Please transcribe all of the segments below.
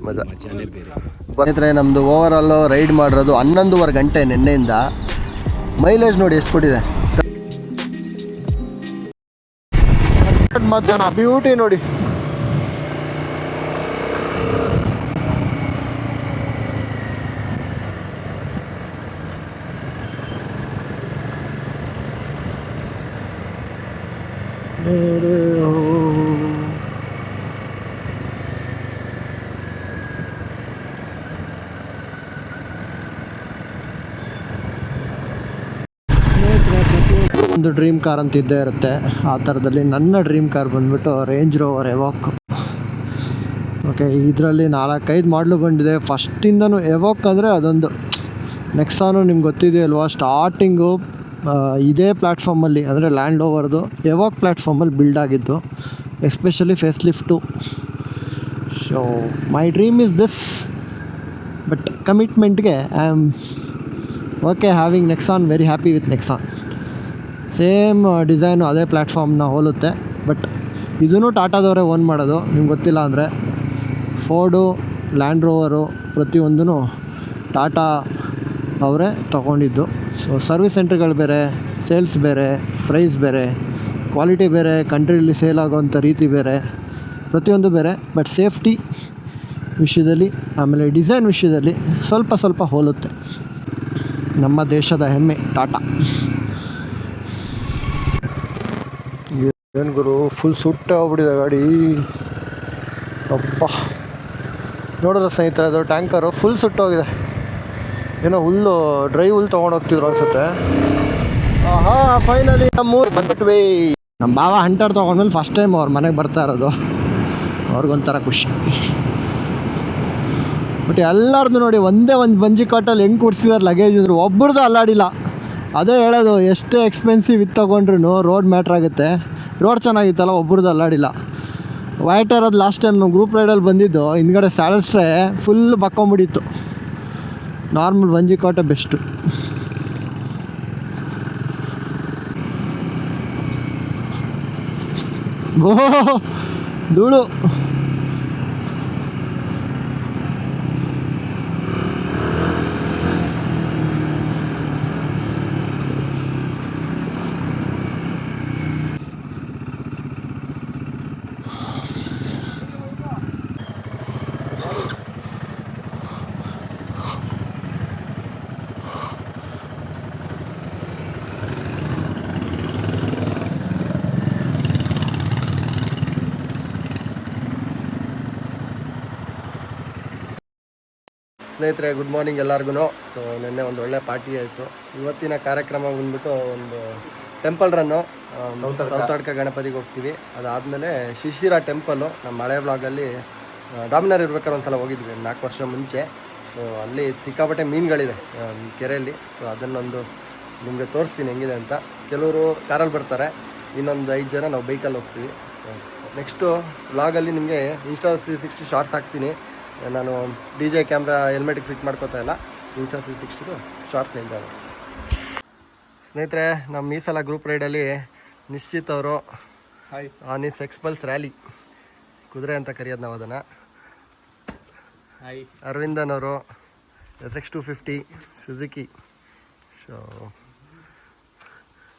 ಮಜಾ. ಸ್ನೇಹಿತರೆ, ನಮ್ಮದು ಓವರಾಲು ರೈಡ್ ಮಾಡಿರೋದು 11.5 ಗಂಟೆ ನಿನ್ನೆಯಿಂದ. ಮೈಲೇಜ್ ನೋಡಿ ಎಷ್ಟು ಕೊಟ್ಟಿದೆ. ಮಧ್ಯಾಹ್ನ ಬ್ಯೂಟಿ ನೋಡಿ. ಒಂದು ಡ್ರೀಮ್ ಕಾರ್ ಅಂತ ಇದ್ದೇ ಇರುತ್ತೆ. ಆ ಥರದಲ್ಲಿ ನನ್ನ ಡ್ರೀಮ್ ಕಾರ್ ಬಂದ್ಬಿಟ್ಟು ರೇಂಜ್ ರೋವರ್ ಎವಾಕ್. ಓಕೆ, ಇದರಲ್ಲಿ 4-5 ಮಾಡಲು ಬಂದಿದೆ. ಫಸ್ಟಿಂದನೂ ಎವಾಕ್ ಅಂದರೆ ಅದೊಂದು ನೆಕ್ಸಾನು ನಿಮ್ಗೆ ಗೊತ್ತಿದೆಯಲ್ವಾ, ಸ್ಟಾರ್ಟಿಂಗು ಇದೇ ಪ್ಲ್ಯಾಟ್ಫಾರ್ಮಲ್ಲಿ ಅಂದರೆ ಲ್ಯಾಂಡ್ ರೋವರ್ದು ಎವಾಕ್ ಪ್ಲ್ಯಾಟ್ಫಾರ್ಮಲ್ಲಿ ಬಿಲ್ಡ್ ಆಗಿದ್ದು, especially face lift. So my dream is this, but ಕಮಿಟ್ಮೆಂಟ್ಗೆ I am okay having Nexon, very happy with Nexon. Same design ಅದೇ ಪ್ಲ್ಯಾಟ್ಫಾರ್ಮ್ನ ಹೋಲುತ್ತೆ. ಬಟ್ ಇದೂ ಟಾಟಾದವರೇ ಓನ್ ಮಾಡೋದು. ನಿಮ್ಗೆ ಗೊತ್ತಿಲ್ಲ ಅಂದರೆ ಫೋರ್ಡು, ಲ್ಯಾಂಡ್ ರೋವರು ಪ್ರತಿಯೊಂದೂ ಟಾಟಾ ಅವರೇ ತೊಗೊಂಡಿದ್ದು. ಸೊ ಸರ್ವಿಸ್ ಸೆಂಟ್ರ್ಗಳು ಬೇರೆ, ಸೇಲ್ಸ್ ಬೇರೆ, ಪ್ರೈಸ್ ಬೇರೆ, ಕ್ವಾಲಿಟಿ ಬೇರೆ, ಕಂಟ್ರಿಯಲ್ಲಿ ಸೇಲ್ ಆಗೋವಂಥ ರೀತಿ ಬೇರೆ, ಪ್ರತಿಯೊಂದು ಬೇರೆ. ಬಟ್ ಸೇಫ್ಟಿ ವಿಷಯದಲ್ಲಿ, ಆಮೇಲೆ ಡಿಸೈನ್ ವಿಷಯದಲ್ಲಿ ಸ್ವಲ್ಪ ಹೋಲುತ್ತೆ. ನಮ್ಮ ದೇಶದ ಹೆಮ್ಮೆ ಟಾಟಾ. ಏನು ಗುರು, ಫುಲ್ ಸುಟ್ಟ ಹೋಗ್ಬಿಟ್ಟಿದೆ ಗಾಡಿ. ಅಪ್ಪ ನೋಡಿದ್ರೆ ಸ್ನೇಹಿತರೆ, ಅದು ಟ್ಯಾಂಕರು ಫುಲ್ ಸುಟ್ಟೋಗಿದೆ. ಏನೋ ಹುಲ್ಲು, ಡ್ರೈ ಹುಲ್ಲು ತೊಗೊಂಡೋಗ್ತಿದ್ರು ಅನಿಸುತ್ತೆ. ಫೈನಲಿ ನಮ್ಮೂರು ಬಂದ್ಬಿಟ್ವಿ. ನಮ್ಮ ಬಾವ ಹಂಟರ್ ತೊಗೊಂಡ್ಮೇಲೆ ಫಸ್ಟ್ ಟೈಮ್ ಅವ್ರ ಮನೆಗೆ ಬರ್ತಾ ಇರೋದು. ಅವ್ರಿಗೊಂಥರ ಖುಷಿ. ಬಟ್ ಎಲ್ಲರದ್ದು ನೋಡಿ ಒಂದೇ ಒಂದು ಬಂಜಿ ಕಾಟಲ್ಲಿ ಹೆಂಗೆ ಕೂಡ್ಸಿದಾರೆ ಲಗೇಜ್ ಅಂದರು, ಒಬ್ರದ್ದು ಅಲ್ಲಾಡಿಲ್ಲ. ಅದೇ ಹೇಳೋದು, ಎಷ್ಟೇ ಎಕ್ಸ್ಪೆನ್ಸಿವ್ ಇದು ತೊಗೊಂಡ್ರು ರೋಡ್ ಮ್ಯಾಟ್ರ್ ಆಗುತ್ತೆ. ರೋಡ್ ಚೆನ್ನಾಗಿತ್ತಲ್ಲ, ಒಬ್ರದ್ದು ಅಲ್ಲಾಡಿಲ್ಲ. ವೈಟರ್ ಅದು ಲಾಸ್ಟ್ ಟೈಮ್ ನಾವು ಗ್ರೂಪ್ ರೈಡಲ್ಲಿ ಬಂದಿದ್ದು, ಹಿಂದ್ಗಡೆ ಸ್ಯಾಡಲ್ಸ್ಟ್ರೇ ಫುಲ್ ಬಕ್ಕೊಂಬಿಟ್ಟಿತ್ತು. ನಾರ್ಮಲ್ ಬಂಜಿ ಕಾಟ ಬೆಸ್ಟು. ಓ ಧೂಳು. ಸ್ನೇಹಿತರೆ, ಗುಡ್ ಮಾರ್ನಿಂಗ್ ಎಲ್ಲರಿಗೂ. ಸೊ ನಿನ್ನೆ ಒಂದು ಒಳ್ಳೆ ಪಾರ್ಟಿ ಆಯಿತು. ಇವತ್ತಿನ ಕಾರ್ಯಕ್ರಮ ಬಂದ್ಬಿಟ್ಟು ಒಂದು ಟೆಂಪಲ್ ರನ್ನು, ಸೌತಾಡ್ಕ ಗಣಪತಿಗೆ ಹೋಗ್ತೀವಿ. ಅದಾದಮೇಲೆ ಶಿಶಿರ ಟೆಂಪಲ್ಲು, ನಮ್ಮ ಹಳೆ ಬ್ಲಾಗಲ್ಲಿ ಡಾಮಿನರ್ ಇರ್ಬೇಕಾದ್ರೆ ಒಂದು ಸಲ ಹೋಗಿದ್ವಿ 4 ವರ್ಷ ಮುಂಚೆ. ಸೊ ಅಲ್ಲಿ ಸಿಕ್ಕಾಪಟ್ಟೆ ಮೀನುಗಳಿದೆ ಕೆರೆಯಲ್ಲಿ. ಸೊ ಅದನ್ನೊಂದು ನಿಮಗೆ ತೋರಿಸ್ತೀನಿ ಹೆಂಗಿದೆ ಅಂತ. ಕೆಲವರು ಕಾರಲ್ಲಿ ಬರ್ತಾರೆ, ಇನ್ನೊಂದು 5 ಜನ ನಾವು ಬೈಕಲ್ಲಿ ಹೋಗ್ತೀವಿ. ಸೊ ನೆಕ್ಸ್ಟು ಬ್ಲಾಗಲ್ಲಿ ನಿಮಗೆ ಇನ್ಸ್ಟಾ 360 ಶಾರ್ಟ್ಸ್ ಹಾಕ್ತೀನಿ. ನಾನು DJ ಕ್ಯಾಮ್ರಾ ಹೆಲ್ಮೆಟಿಗೆ ಫಿಟ್ ಮಾಡ್ಕೋತಾ ಇಲ್ಲ. ಇನ್ಸ್ಟಾ 360 ಶಾರ್ಟ್ಸ್ ನಿಂತಾವೆ. ಸ್ನೇಹಿತರೆ, ನಮ್ಮ ಈ ಸಲ ಗ್ರೂಪ್ ರೈಡಲ್ಲಿ ನಿಶ್ಚಿತ್ ಅವರು ಆನಿಸ್ ಎಕ್ಸ್ಪಲ್ಸ್ ರ್ಯಾಲಿ, ಕುದುರೆ ಅಂತ ಕರೆಯೋದು ನಾವು ಅದನ್ನು. ಅರವಿಂದನ್ ಅವರು SX 250 ಸುಜುಕಿ. ಸೊ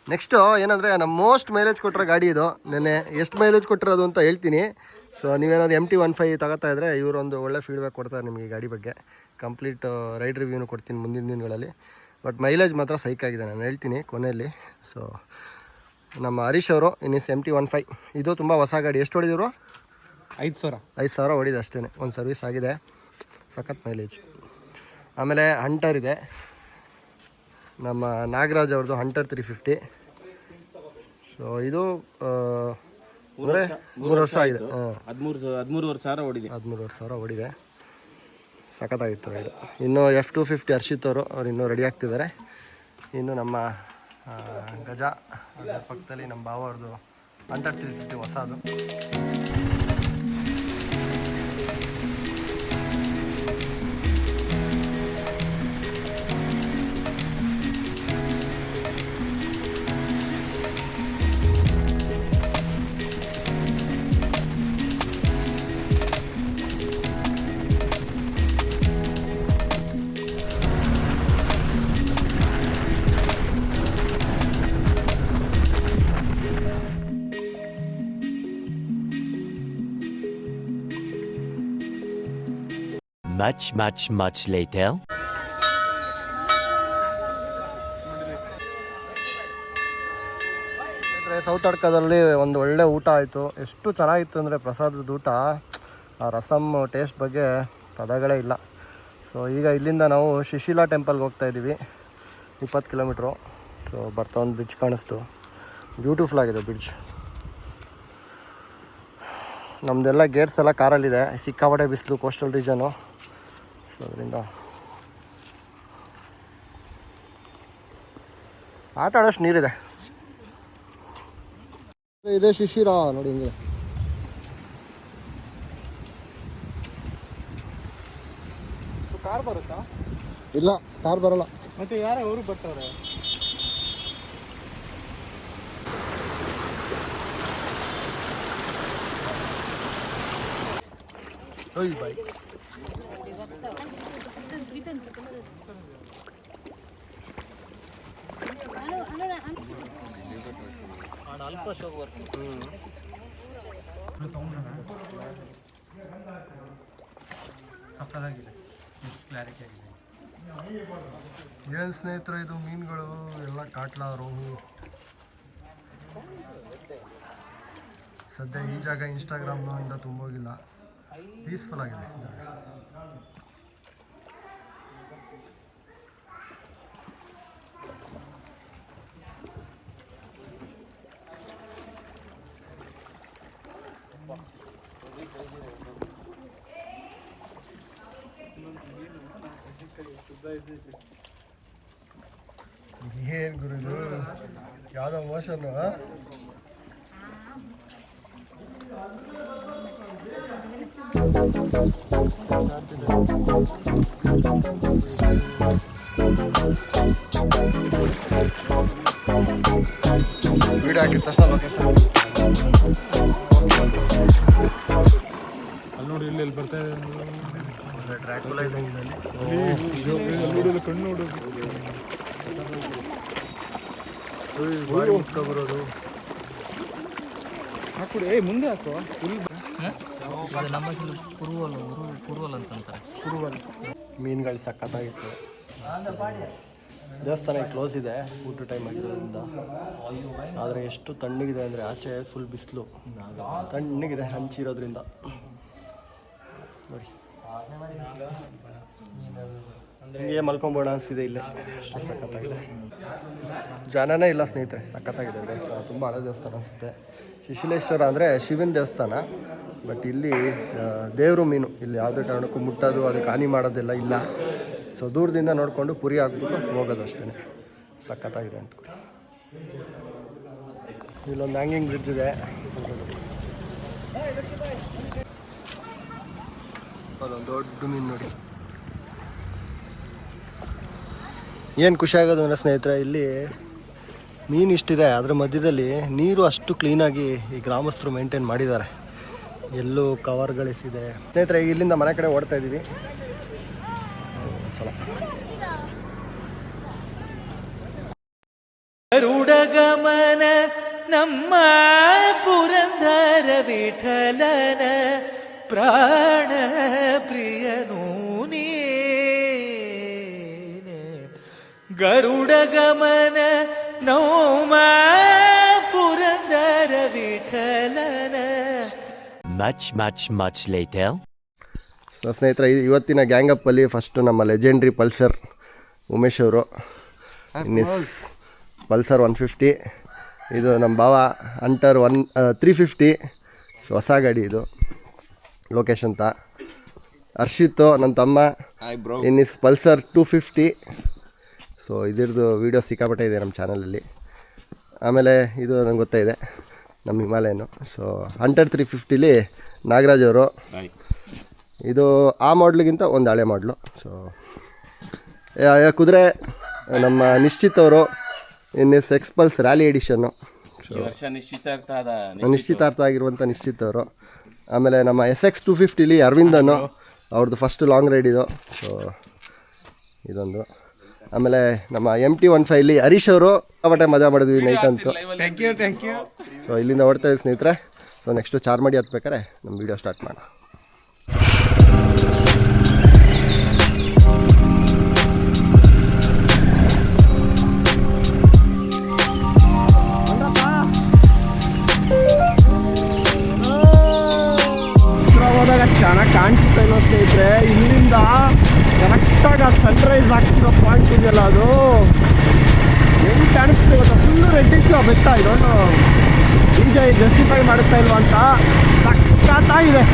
ನೆಕ್ಸ್ಟು ಏನಂದರೆ, ನಮ್ಮ ಮೋಸ್ಟ್ ಮೈಲೇಜ್ ಕೊಟ್ಟಿರೋ ಗಾಡಿ ಇದು. ನೆನ್ನೆ ಎಷ್ಟು ಮೈಲೇಜ್ ಕೊಟ್ಟಿರೋದು ಅಂತ ಹೇಳ್ತೀನಿ. ಸೊ ನೀವೇನಾದ್ರು MT-15 ತಗೋತಾ ಇದ್ದರೆ ಇವರೊಂದು ಒಳ್ಳೆ ಫೀಡ್ಬ್ಯಾಕ್ ಕೊಡ್ತಾರೆ ನಿಮಗೆ ಗಾಡಿ ಬಗ್ಗೆ. ಕಂಪ್ಲೀಟ್ ರೈಡ್ ರಿವ್ಯೂನು ಕೊಡ್ತೀನಿ ಮುಂದಿನ ದಿನಗಳಲ್ಲಿ. ಬಟ್ ಮೈಲೇಜ್ ಮಾತ್ರ ಸೈಕಾಗಿದೆ, ನಾನು ಹೇಳ್ತೀನಿ ಕೊನೆಯಲ್ಲಿ. ಸೊ ನಮ್ಮ ಹರೀಶ್ ಅವರು ಇನ್ನಿಸ್ MT-15, ಇದು ತುಂಬ ಹೊಸ ಗಾಡಿ. ಎಷ್ಟು ಹೊಡಿದ್ರು? 5,000 ಹೊಡಿದೆ ಅಷ್ಟೇ. ಒಂದು ಸರ್ವಿಸ್ ಆಗಿದೆ, ಸಖತ್ ಮೈಲೇಜ್. ಆಮೇಲೆ ಹಂಟರ್ ಇದೆ, ನಮ್ಮ ನಾಗರಾಜ್ ಅವ್ರದ್ದು ಹಂಟರ್ 350. ಸೊ ಇದು 3 ವರ್ಷ ಆಗಿದೆ. 13,000 ಹೊಡಿದೆ. ಸಖತ್ತಾಗಿತ್ತು ರೈಡು. ಇನ್ನು F250 ಹರ್ಷಿತ್ ಅವ್ರು ಇನ್ನೂ ರೆಡಿ ಆಗ್ತಿದ್ದಾರೆ. ಇನ್ನು ನಮ್ಮ ಗಜ ಅದರ ಪಕ್ಕದಲ್ಲಿ ನಮ್ಮ ಭಾವ ಅವ್ರದ್ದು ಹಂಟರ್ 350 ಹೊಸದು. Much later. ಸೌತಡ್ಕದಲ್ಲಿ ಒಂದು ಒಳ್ಳೆ ಊಟ ಆಯಿತು. ಎಷ್ಟು ಚೆನ್ನಾಗಿತ್ತು ಅಂದರೆ ಪ್ರಸಾದದ ಊಟ, ಆ ರಸಮ್ ಟೇಸ್ಟ್ ಬಗ್ಗೆ ಪದಗಳೇ ಇಲ್ಲ. ಸೊ ಈಗ ಇಲ್ಲಿಂದ ನಾವು ಶಿಶಿಲಾ ಟೆಂಪಲ್ಗೆ ಹೋಗ್ತಾ ಇದ್ದೀವಿ, 20 ಕಿಲೋಮೀಟ್ರು. ಸೊ ಬರ್ತಾ ಒಂದು ಬ್ರಿಡ್ಜ್ ಕಾಣಿಸ್ತು, ಬ್ಯೂಟಿಫುಲ್ ಆಗಿದೆ ಬ್ರಿಡ್ಜ್. ನಮ್ಮದೆಲ್ಲ ಗೇಟ್ಸ್ ಎಲ್ಲ ಕಾರಲ್ಲಿದೆ, ಸಿಕ್ಕಾಪಟ್ಟೆ ಬಿಸಿಲು, ಕೋಸ್ಟಲ್ ರೀಜನು. ಸೊ ಅದರಿಂದ ಆಟ ಆಡೋಷ್ಟು ನೀರಿದೆ. ಇದೇ ಶಿಶಿರ ನೋಡಿ ಹಿಂಗೆ. ಕಾರ್ ಬರುತ್ತಾ? ಇಲ್ಲ, ಕಾರ್ ಬರಲ್ಲ. ಮತ್ತೆ ಯಾರು ಅವರು ಬರ್ತಾರೆ? ಬಾಯ್. ಸಕ್ಕತ್ತಾಗಿದೆ, ಕ್ಲಾರಿಟಿ ಆಗಿದೆ. ಏನು ಸ್ನೇಹಿತರೆ, ಇದು ಮೀನುಗಳು ಎಲ್ಲ ಕಾಟ್ಲಾ, ರೋಹು. ಸದ್ಯ ಈ ಜಾಗ ಇನ್ಸ್ಟಾಗ್ರಾಮ್ನಿಂದ ತುಂಬೋಗಿಲ್ಲ, ಪೀಸ್ಫುಲ್ ಆಗಿದೆ. ಏನು ಗುರು ಇದು, ಯಾವುದೋ ಮೋಷನ್ನು. ವಿಡಿಯೋ ಹಾಕಿದ ತಕ್ಷಣ ಲೊಕೇಶನ್ ಅಲ್ಲಿ ನೋಡಿ, ಇಲ್ಲಿ ಬರ್ತಾ ಇದೆ ಡ್ರ್ಯಾಕುಲಾ ಇದ್ದಂಗೆ ನೋಡಿ, ಕಣ್ಣು ನೋಡು, ಬರೋದು. ಹಾಕ್ಬಿಡು, ಮುಂದೆ ಹಾಕುವ. ನಮ್ಮ ಕುರುವಲ್ ಅಂತಂತಾರೆ. ಕುರುವಲ್ ಮೀನುಗಳು ಸಖತ್ತಾಗಿತ್ತು. ದೇವಸ್ಥಾನ ಕ್ಲೋಸ್ ಇದೆ ಊಟ ಟೈಮ್ ಆಗಿರೋದ್ರಿಂದ. ಆದರೆ ಎಷ್ಟು ತಣ್ಣಗಿದೆ ಅಂದರೆ, ಆಚೆ ಫುಲ್ ಬಿಸಿಲು, ತಣ್ಣಗಿದೆ ಹಂಚಿರೋದ್ರಿಂದ. ನೋಡಿ ಹಿಂಗೆ ಮಲ್ಕೊಂಬೋಣ ಅನಿಸ್ತಿದೆ ಇಲ್ಲೇ, ಅಷ್ಟು ಸಖತ್ತಾಗಿದೆ. ಜನನೇ ಇಲ್ಲ ಸ್ನೇಹಿತರೆ, ಸಖತ್ತಾಗಿದೆ ದೇವಸ್ಥಾನ. ತುಂಬ ಹಳೆ ದೇವಸ್ಥಾನ ಅನಿಸುತ್ತೆ. ಶಿಶಿಲೇಶ್ವರ ಅಂದರೆ ಶಿವನ ದೇವಸ್ಥಾನ, ಬಟ್ ಇಲ್ಲಿ ದೇವರು ಮೀನು ಇಲ್ಲಿ ಯಾವುದೇ ಕಾರಣಕ್ಕೂ ಮುಟ್ಟೋದು, ಅದಕ್ಕೆ ಹಾನಿ ಮಾಡೋದೆಲ್ಲ ಇಲ್ಲ. ಸೊ ದೂರದಿಂದ ನೋಡಿಕೊಂಡು ಪುರಿ ಹಾಕ್ಬಿಟ್ಟು ಹೋಗೋದು ಅಷ್ಟೇ. ಸಖತ್ತಾಗಿದೆ ಅಂತ. ಇಲ್ಲೊಂದು ಹ್ಯಾಂಗಿಂಗ್ ಬ್ರಿಡ್ಜ್ ಇದೆ, ಅದೊಂದು ದೊಡ್ಡ ಮೀನು ನೋಡಿ. ಏನು ಖುಷಿ ಆಗೋದು ಅಂದರೆ ಸ್ನೇಹಿತರೆ, ಇಲ್ಲಿ ಮೀನು ಇಷ್ಟಿದೆ, ಅದರ ಮಧ್ಯದಲ್ಲಿ ನೀರು ಅಷ್ಟು ಕ್ಲೀನಾಗಿ ಈ ಗ್ರಾಮಸ್ಥರು ಮೇಂಟೈನ್ ಮಾಡಿದ್ದಾರೆ. ಎಲ್ಲೂ ಕವರ್ಗಳಿಸಿದೆ. ಸ್ನೇಹಿತರೆ, ಇಲ್ಲಿಂದ ಮನೆ ಕಡೆ ಓಡ್ತಾ ಇದ್ದೀವಿ. ಸಲ ಗರುಡಗಮನ ನಮ್ಮ ಪುರಂದರ ವಿಠಲನ ಪ್ರಾಣ ಪ್ರಿಯನೂ ನೀನೆ. ಗರುಡಗಮನ ನಮ್ಮ ಪುರಂದರ ವಿಠಲನ. Much later. ಸೊ ಸ್ನೇಹಿತರೆ, ಇವತ್ತಿನ ಗ್ಯಾಂಗಪ್ಪಲ್ಲಿ ಫಸ್ಟು ನಮ್ಮ ಲೆಜೆಂಡ್ರಿ ಪಲ್ಸರ್ ಉಮೇಶ್ ಅವರು, ಪಲ್ಸರ್ 150. ಇದು ನಮ್ಮ ಭಾವ ಅಂಟರ್ 350. ಹೊಸ ಗಾಡಿ ಇದು, ಲೋಕೇಶ್ ಅಂತ. ಹರ್ಷಿತ್ತು ನನ್ನ ತಮ್ಮ, ಇನ್ನಿಸ್ ಪಲ್ಸರ್ 250. ಸೊ ಇದ್ರದ್ದು ವೀಡಿಯೋ ಸಿಕ್ಕಾಪಟ್ಟೆ ಇದೆ ನಮ್ಮ ಚಾನಲಲ್ಲಿ. ಆಮೇಲೆ ಇದು ನಂಗೆ ಗೊತ್ತಾಯಿದೆ, ನಮ್ಮ ಹಿಮಾಲಯನು. ಸೊ ಅಂಟರ್ 350ಲಿ ನಾಗರಾಜ್ ಅವರು. ಇದು ಆ ಮಾಡ್ಲಿಗಿಂತ ಒಂದು ಹಳೆ ಮಾಡಲು. ಸೊ ಕುದುರೆ ನಮ್ಮ ನಿಶ್ಚಿತ್ ಅವರು, NS ಎಕ್ಸ್ಪಲ್ಸ್ ರ್ಯಾಲಿ ಎಡಿಷನ್ನು. ಸೊ ನಿಶ್ಚಿತಾರ್ಥ ಆಗಿರುವಂಥ ನಿಶ್ಚಿತ್ ಅವರು. ಆಮೇಲೆ ನಮ್ಮ SX 250ಲಿ ಅರವಿಂದನು, ಅವ್ರದ್ದು ಫಸ್ಟ್ ಲಾಂಗ್ ರೈಡ್ ಇದು. ಸೊ ಇದೊಂದು. ಆಮೇಲೆ ನಮ್ಮ MT-15ಲಿ ಹರೀಶ್ ಅವರು ಬಟ್ಟೆ ಮಜಾ ಮಾಡಿದ್ವಿ ನೈಟ್ ಅಂತೂ. Thank you. ಸೊ ಇಲ್ಲಿಂದ ಓಡ್ತಾ ಇದ್ದೀವಿ ಸ್ನೇಹಿತರೆ. ಸೊ ನೆಕ್ಸ್ಟು ಚಾರ್ಮಾಡಿ ಹತ್ಬೇಕಾರೆ ನಮ್ಮ ವೀಡಿಯೋ ಸ್ಟಾರ್ಟ್ ಮಾಡೋಣ. ಚೆನ್ನಾಗಿ ಕಾಣಿಸುತ್ತೆ ಅನ್ನೋ ಸ್ನೇಹಿತರೆ. ಇಲ್ಲಿಂದ ಕರೆಕ್ಟಾಗಿ ಆ ಸನ್ರೈಸ್ ಆಗ್ತಿರೋ ಪಾಯಿಂಟ್ ಇದೆಯಲ್ಲ, ಅದು ಹೆಂಗೆ ಕಾಣಿಸ್ತೀವಿ ಗೊತ್ತಾ, ಫುಲ್ಲು ರೆಡ್ಡಿಶ್ ಬೆಟ್ಟ. ಇದೊಂದು ಈಗ ಜಸ್ಟಿಫೈ ಮಾಡುತ್ತಾ ಇಲ್ವ ಅಂತ ಸಖತ್ತಾಗಿದೆ.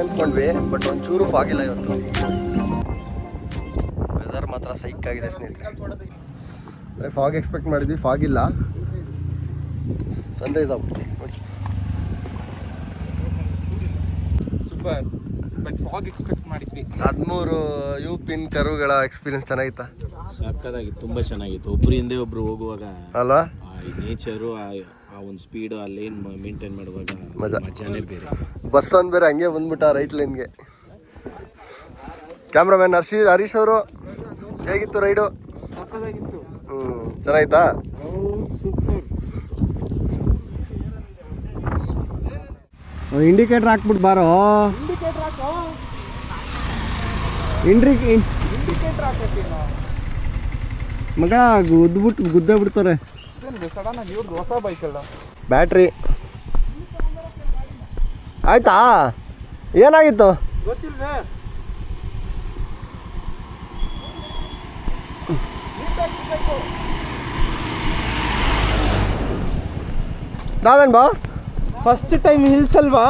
ಅಂದ್ಕೊಂಡ್ವಿ, ಬಟ್ ಒಂಚೂರು ಫಾಗಿಲ್ಲ ಇವತ್ತು. ವೆದರ್ ಮಾತ್ರ ಸೈಕ್ ಆಗಿದೆ ಸ್ನೇಹಿತರೆ. ಅಂದರೆ ಫಾಗ್ ಎಕ್ಸ್ಪೆಕ್ಟ್ ಮಾಡಿದ್ವಿ, ಫಾಗಿಲ್ಲ, ಸನ್ರೈಸ್ ಆಗ್ಬಿಡ್ತೀವಿ ನೋಡಿ. ಸೂಪರ್, ಬಟ್ ಫಾಗ್ ಎಕ್ಸ್ಪೆಕ್ಟ್ ಮಾಡಿದ್ವಿ. 13 ಯು ಪಿನ್ ಕರುಗಳ ಎಕ್ಸ್ಪೀರಿಯನ್ಸ್ ಚೆನ್ನಾಗಿತ್ತಾ? ಸಾಕಾಗಿತ್ತು, ತುಂಬ ಚೆನ್ನಾಗಿತ್ತು. ಒಬ್ರು ಹಿಂದೆ ಒಬ್ರು ಹೋಗುವಾಗ ಅಲ್ವಾ, ಈ ನೇಚರು ಆ ಒಂದು ಸ್ಪೀಡು ಆ ಲೈನ್ ಮೇಂಟೈನ್ ಮಾಡುವಾಗ ಮಜಾನೇ ಬೇರೆ. ಬಸ್ ಒಂದು ಬೇರೆ ಹಂಗೆ ಬಂದ್ಬಿಟ್ಟ ರೈಟ್ ಲೈನ್ಗೆ. ಕ್ಯಾಮ್ರಾಮ್ಯಾನ್ ಹರೀಶ್ ಅವರು, ಹೇಗಿತ್ತು ರೈಡು? ಚೆನ್ನಾಗಿತ್ತಾ? ಇಂಡಿಕೇಟರ್ ಹಾಕ್ಬಿಟ್ಟು ಬಾರೋ. ಮಗ ಗುದ್ದೇ ಬಿಡ್ತಾರೆ. ಹೊಸ ಬೈಕ್ ಅಲ್ಲ, ಬ್ಯಾಟ್ರಿ ಆಯ್ತಾ? ಏನಾಗಿತ್ತು ಗೊತ್ತಿಲ್ವೇ? ದಾದನ್ ಬಾ. ಫಸ್ಟ್ ಟೈಮ್ ಹಿಲ್ಸ್ ಅಲ್ವಾ,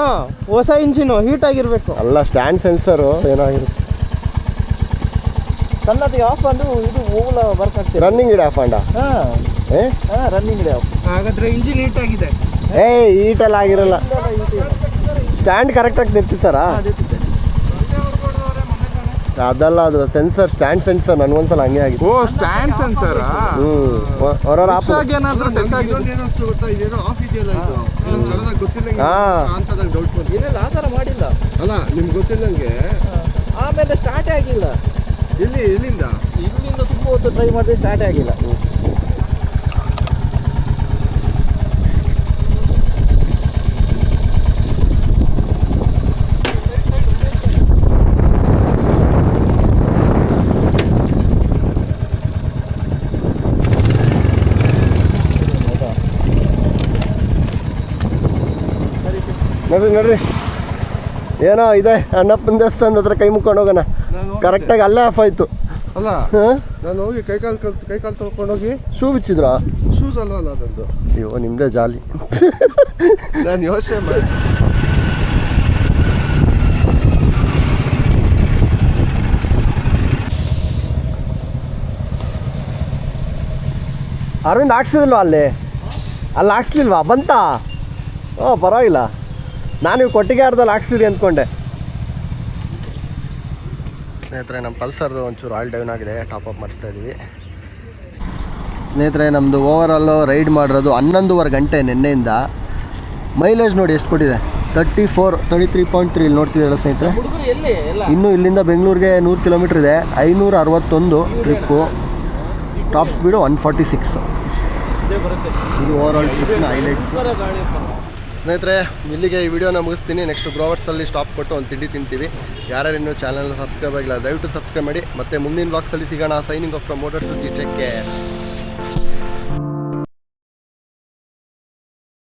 ಹೊಸ ಇಂಜಿನು ಹೀಟ್ ಆಗಿರ್ಬೇಕು. ಅಲ್ಲ, ಸ್ಟ್ಯಾಂಡ್ ಸೆನ್ಸರು ಏನಾಗಿರುತ್ತೆ. ಸಣ್ಣದಿಗೆ ಆಫ್ ಅಂದು ಇದು ಓವಲ ವರ್ಕ್ ಆಗ್ತದೆ. ರನ್ನಿಂಗ್ ಇಡ ಆಫ್ ಅಂಡ. ರನ್ನಿಂಗ್ ಇಡೆ ಆಫ್. ಹಾಗಾದ್ರೆ ಇಂಜಿನ್ ಹೀಟ್ ಆಗಿದೆ. ಹೀಟೆಲ್ಲ ಆಗಿರಲ್ಲ, ಸ್ಟ್ಯಾಂಡ್ ಕರೆಕ್ಟಾಗಿ ತೆತ್ತಿತ್ತಾರ. ಅದಲ್ಲ, ಅದು ಸೆನ್ಸರ್, ಸ್ಟ್ಯಾಂಡ್ ಸೆನ್ಸರ್. ನನಗೊಂದ್ಸಲ ಹಂಗೆ ಆಗಿತ್ತು. ಓ, ಸ್ಟ್ಯಾಂಡ್ ಸೆನ್ಸರ್. ಅವ್ರವ್ರ ಆಫ್. ಏನೆಲ್ಲ ಆ ಥರ ಮಾಡಿಲ್ಲ ಅಲ್ಲ, ನಿಮ್ಗೆ ಗೊತ್ತಿಲ್ಲಂಗೆ. ಆಮೇಲೆ ಸ್ಟಾರ್ಟೇ ಆಗಿಲ್ಲ. ಇಲ್ಲಿಂದ ತುಂಬ ಹೊತ್ತು ಟ್ರೈ ಮಾಡಿದ್ರೆ ಸ್ಟಾರ್ಟೇ ಆಗಿಲ್ಲ. ನೋಡ್ರಿ ಏನೋ ಇದೆ ಅಣ್ಣಪ್ಪನ ದೇವಸ್ಥಾನದ ಹತ್ರ ಕೈ ಮುಕ್ಕೊಂಡು ಹೋಗೋಣ. ಕರೆಕ್ಟಾಗಿ ಅಲ್ಲೇ ಆಫ್ ಆಯಿತು. ಅಲ್ಲ ಹಾಂ ನಾನು ಹೋಗಿ ಕೈಕಾಲು ತೊಳ್ಕೊಂಡೋಗಿ ಶೂ ಬಿಚ್ಚಿದ್ರಾ? ಶೂಸ್ ಅಲ್ಲ ಅದೊಂದು ಅಯ್ಯೋ ನಿಮ್ಮದೇ ಜಾಲಿ. ನಾನು ಯೋಚನೆ ಮಾಡಿ ಅರವಿಂದ್ ಹಾಕ್ಸಿದಿಲ್ವಾ ಅಲ್ಲಿ ಹಾಕ್ಸ್ಲಿಲ್ವಾ ಬಂತಾ? ಪರವಾಗಿಲ್ಲ, ನಾನು ನೀವು ಕೊಟ್ಟಿಗೆ ಅರ್ಧಲ್ಲಿ ಹಾಕ್ಸಿರಿ ಅಂದ್ಕೊಂಡೆ. ಸ್ನೇಹಿತರೆ ನಮ್ಮ ಪಲ್ಸರ್ದು ಒಂಚೂರು ಆಯಿಲ್ ಡೌನ್ ಆಗಿದೆ, ಟಾಪಪ್ ಮಾಡಿಸ್ತಾ ಇದ್ದೀವಿ. ಸ್ನೇಹಿತರೆ ನಮ್ಮದು ಓವರಾಲು ರೈಡ್ ಮಾಡಿರೋದು 11.5 ಗಂಟೆ ನಿನ್ನೆಯಿಂದ. ಮೈಲೇಜ್ ನೋಡಿ ಎಷ್ಟು ಕೊಟ್ಟಿದೆ, 33.3 ಇಲ್ಲಿ ನೋಡ್ತಿದ್ದೀರಲ್ಲ ಸ್ನೇಹಿತರೆ. ಇನ್ನು ಇಲ್ಲಿಂದ ಬೆಂಗಳೂರಿಗೆ 100 ಕಿಲೋಮೀಟ್ರ್ ಇದೆ, 561 ಟ್ರಿಪ್ಪು, ಟಾಪ್ ಸ್ಪೀಡು 146. ಇದು ಓವರಾಲ್ ಟ್ರಿಪ್ನ ಹೈಲೈಟ್ಸ್. ಸ್ನೇಹಿತರೆ ಇಲ್ಲಿಗೆ ಈ ವಿಡಿಯೋನ ಮುಗಿಸ್ತೀನಿ. ನೆಕ್ಸ್ಟ್ ಗ್ರೋವರ್ಸಲ್ಲಿ ಸ್ಟಾಪ್ ಕೊಟ್ಟು ಒಂದು ತಿಂಡಿ ತಿಂತೀವಿ. ಯಾರ್ಯಾರು ಇನ್ನೂ ಚಾನಲ್ನ ಸಬ್ಸ್ಕ್ರೈಬ್ ಆಗಿಲ್ಲ ದಯವಿಟ್ಟು ಸಬ್ಸ್ಕ್ರೈಬ್ ಮಾಡಿ. ಮತ್ತು ಮುಂದಿನ ವ್ಲಾಗ್ಸಲ್ಲಿ ಸಿಗೋಣ. ಸೈನಿಂಗ್ ಆಫ್ ಫ್ರಮ್ ಮೋಟರ್ ಸುದ್ದಿ. Take care.